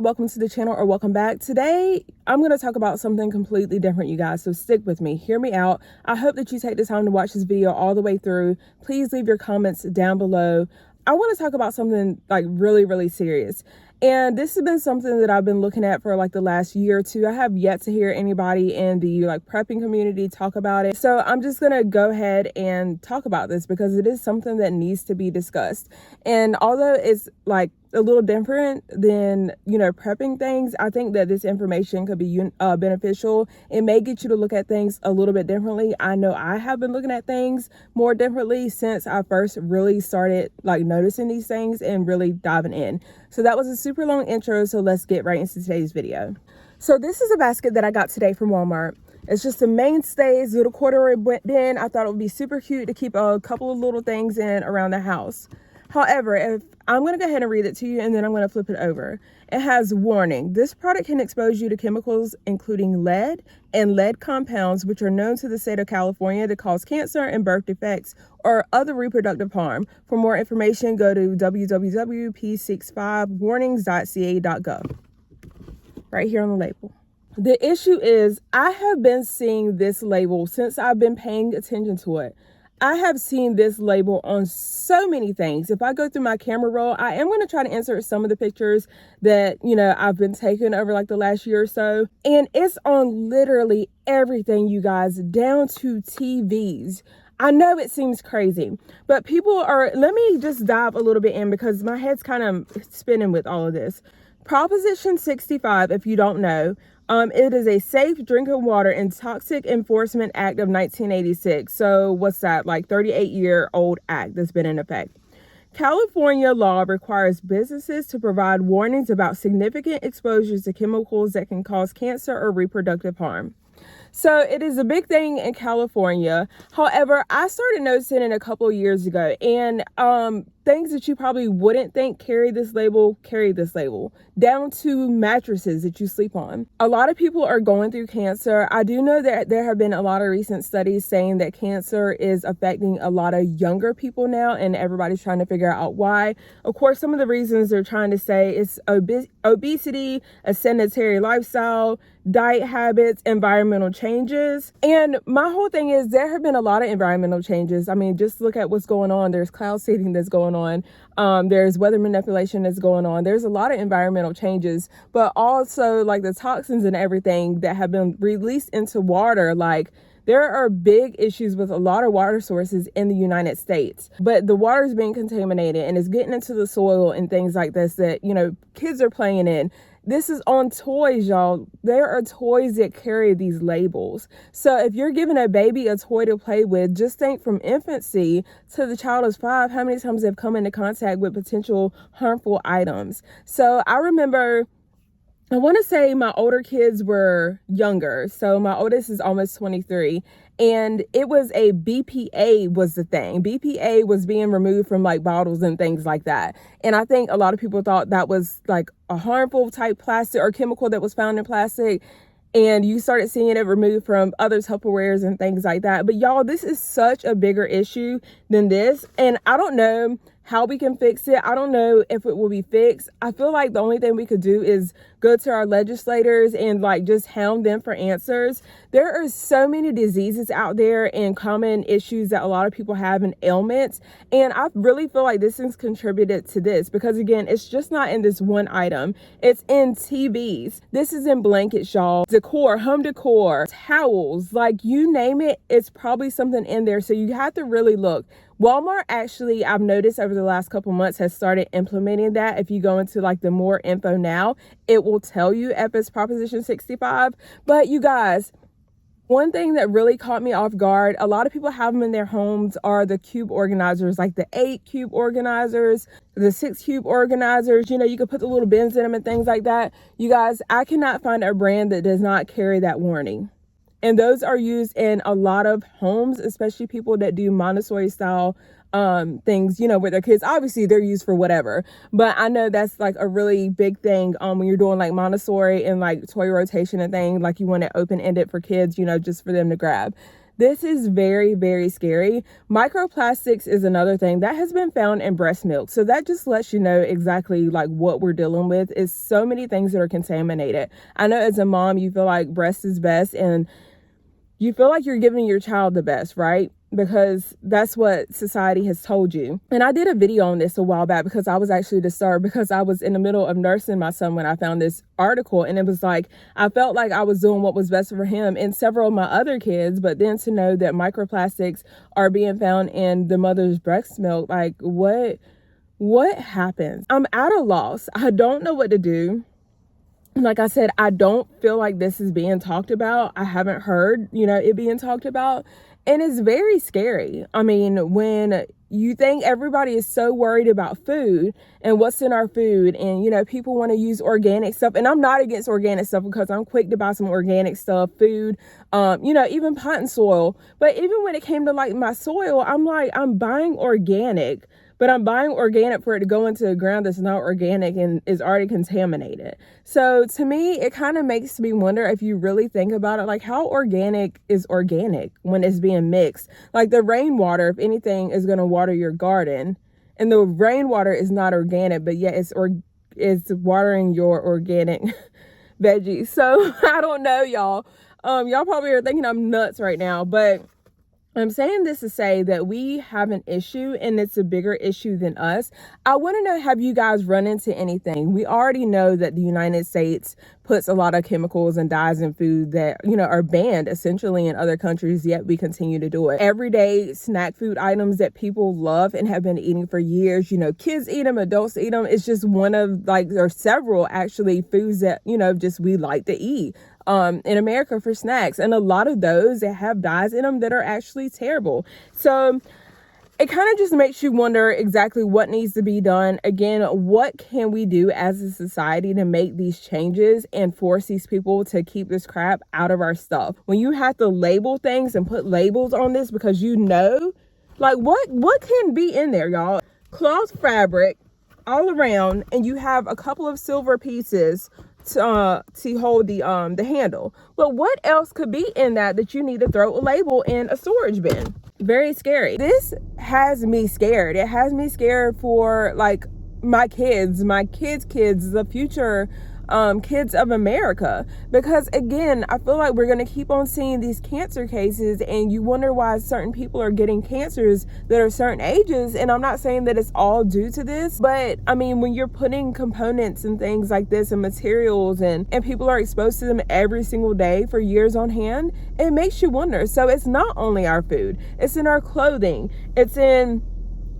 Welcome to the channel, or welcome back. Today I'm going to talk about something completely different, you guys, so stick with me, hear me out. I hope that you take the time to watch this video all the way through. Please leave your comments down below. I want to talk about something like really serious, and this has been something that I've been looking at for like the last year or two. I have yet to hear anybody in the like prepping community talk about it, so I'm just gonna go ahead and talk about this because it is something that needs to be discussed. And although it's like a little different than, prepping things, I think that this information could be beneficial. It may get you to look at things a little bit differently. I know I have been looking at things more differently since I first really started like noticing these things and really diving in. So that was a super long intro, so let's get right into today's video. So this is a basket that I got today from Walmart. It's just a mainstays, little corduroy bin. I thought it would be super cute to keep a couple of little things in around the house. However, if I'm going to go ahead and read it to you, and then I'm going to flip it over. It has warning. This product can expose you to chemicals including lead and lead compounds, which are known to the state of California to cause cancer and birth defects or other reproductive harm. For more information, go to www.p65warnings.ca.gov. Right here on the label. The issue is I have been seeing this label since I've been paying attention to it. I have seen this label on so many things. If I go through my camera roll, I am going to try to insert some of the pictures that, I've been taking over like the last year or so. And it's on literally everything, you guys, down to TVs. I know it seems crazy, but let me just dive a little bit in because my head's kind of spinning with all of this. Proposition 65, if you don't know, it is a Safe Drinking Water and Toxic Enforcement Act of 1986. So what's that, like 38-year-old act that's been in effect. California law requires businesses to provide warnings about significant exposures to chemicals that can cause cancer or reproductive harm. So it is a big thing in California. However, I started noticing it a couple of years ago, and things that you probably wouldn't think carry this label, down to mattresses that you sleep on. A lot of people are going through cancer. I do know that there have been a lot of recent studies saying that cancer is affecting a lot of younger people now, and everybody's trying to figure out why. Of course, some of the reasons they're trying to say is obesity, a sedentary lifestyle, diet habits, environmental changes. And my whole thing is there have been a lot of environmental changes. I mean, just look at what's going on. There's cloud seeding that's going on. There's weather manipulation that's going on. There's a lot of environmental changes, but also like the toxins and everything that have been released into water. Like there are big issues with a lot of water sources in the United States, but the water is being contaminated and it's getting into the soil and things like this that, kids are playing in. This is on toys, y'all. There are toys that carry these labels. So if you're giving a baby a toy to play with, just think from infancy to the child is 5, how many times they've come into contact with potential harmful items. So I remember, I want to say my older kids were younger. So my oldest is almost 23. And it was a BPA was the thing. BPA was being removed from like bottles and things like that. And I think a lot of people thought that was like a harmful type plastic or chemical that was found in plastic. And you started seeing it removed from other Tupperwares and things like that. But y'all, this is such a bigger issue than this. And I don't know how we can fix it. I don't know if it will be fixed. I feel like the only thing we could do is go to our legislators and like just hound them for answers. There are so many diseases out there and common issues that a lot of people have and ailments. And I really feel like this has contributed to this because again, it's just not in this one item. It's in TVs. This is in blankets, y'all. Decor, home decor, towels, like you name it, it's probably something in there. So you have to really look. Walmart actually, I've noticed over the last couple months has started implementing that. If you go into like the more info now, it will tell you if it's Proposition 65. But you guys, one thing that really caught me off guard, a lot of people have them in their homes, are the cube organizers, like the 8 cube organizers, the 6 cube organizers. You can put the little bins in them and things like that. You guys, I cannot find a brand that does not carry that warning. And those are used in a lot of homes, especially people that do Montessori style things, with their kids. Obviously they're used for whatever, but I know that's like a really big thing when you're doing like Montessori and like toy rotation and thing, like you want it open-ended for kids, just for them to grab. This is very, very scary. Microplastics is another thing that has been found in breast milk. So that just lets you know exactly like what we're dealing with. Is so many things that are contaminated. I know as a mom, you feel like breast is best and you feel like you're giving your child the best, right? Because that's what society has told you. And I did a video on this a while back because I was actually disturbed because I was in the middle of nursing my son when I found this article, and it was like I felt like I was doing what was best for him and several of my other kids, but then to know that microplastics are being found in the mother's breast milk, like what happens? I'm at a loss. I don't know what to do. Like I said, I don't feel like this is being talked about. I haven't heard, it being talked about. And it's very scary. I mean, when you think everybody is so worried about food and what's in our food, and, people want to use organic stuff. And I'm not against organic stuff because I'm quick to buy some organic stuff, food, even pot and soil. But even when it came to like my soil, I'm like, I'm buying organic. But I'm buying organic for it to go into the ground that's not organic and is already contaminated. So to me, it kind of makes me wonder, if you really think about it, like how organic is organic when it's being mixed? Like the rainwater, if anything, is going to water your garden, and the rainwater is not organic, but yet it's watering your organic veggies. So I don't know, y'all. Y'all probably are thinking I'm nuts right now, but I'm saying this to say that we have an issue, and it's a bigger issue than us. I want to know, have you guys run into anything? We already know that the United States puts a lot of chemicals and dyes in food that, are banned essentially in other countries, yet we continue to do it. Everyday snack food items that people love and have been eating for years, kids eat them, adults eat them. It's just one of there are several actually foods that, just we like to eat in America for snacks, and a lot of those that have dyes in them that are actually terrible. So it kind of just makes you wonder exactly what needs to be done. Again, what can we do as a society to make these changes and force these people to keep this crap out of our stuff? When you have to label things and put labels on this because like what can be in there, y'all? Cloth fabric all around, and you have a couple of silver pieces to hold the handle. But what else could be in that you need to throw a label in a storage bin? Very scary. This has me scared. It has me scared for like my kids, the future kids of America, because again, I feel like we're going to keep on seeing these cancer cases, and you wonder why certain people are getting cancers that are certain ages. And I'm not saying that it's all due to this, but I mean, when you're putting components and things like this and materials and people are exposed to them every single day for years on hand, it makes you wonder. So it's not only our food, it's in our clothing, it's in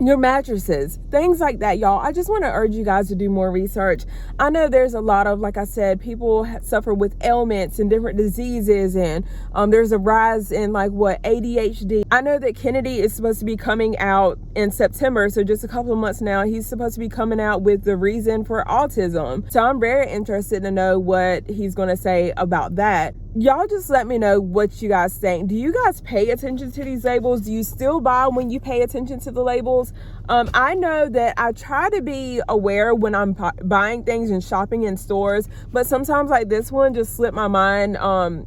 your mattresses, things like that, y'all. I just want to urge you guys to do more research. I know there's a lot of, like I said, people suffer with ailments and different diseases, and there's a rise in ADHD. I know that Kennedy is supposed to be coming out in September, so just a couple of months now. He's supposed to be coming out with the reason for autism. So I'm very interested to know what he's going to say about that. Y'all just let me know what you guys think. Do you guys pay attention to these labels? Do you still buy when you pay attention to the labels? I know that I try to be aware when I'm buying things and shopping in stores, but sometimes like this one just slipped my mind.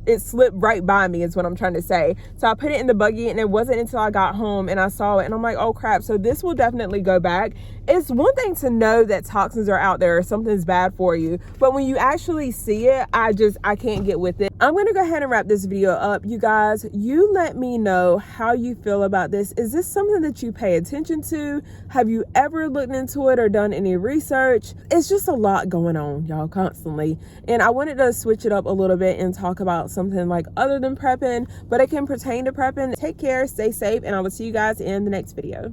It slipped right by me is what I'm trying to say. So I put it in the buggy, and it wasn't until I got home and I saw it and I'm like, oh crap. So this will definitely go back. It's one thing to know that toxins are out there or something's bad for you, but when you actually see it, I can't get with it. I'm going to go ahead and wrap this video up. You guys, you let me know how you feel about this. Is this something that you pay attention to? Have you ever looked into it or done any research? It's just a lot going on, y'all, constantly. And I wanted to switch it up a little bit and talk about something like other than prepping, but it can pertain to prepping. Take care, stay safe, and I will see you guys in the next video.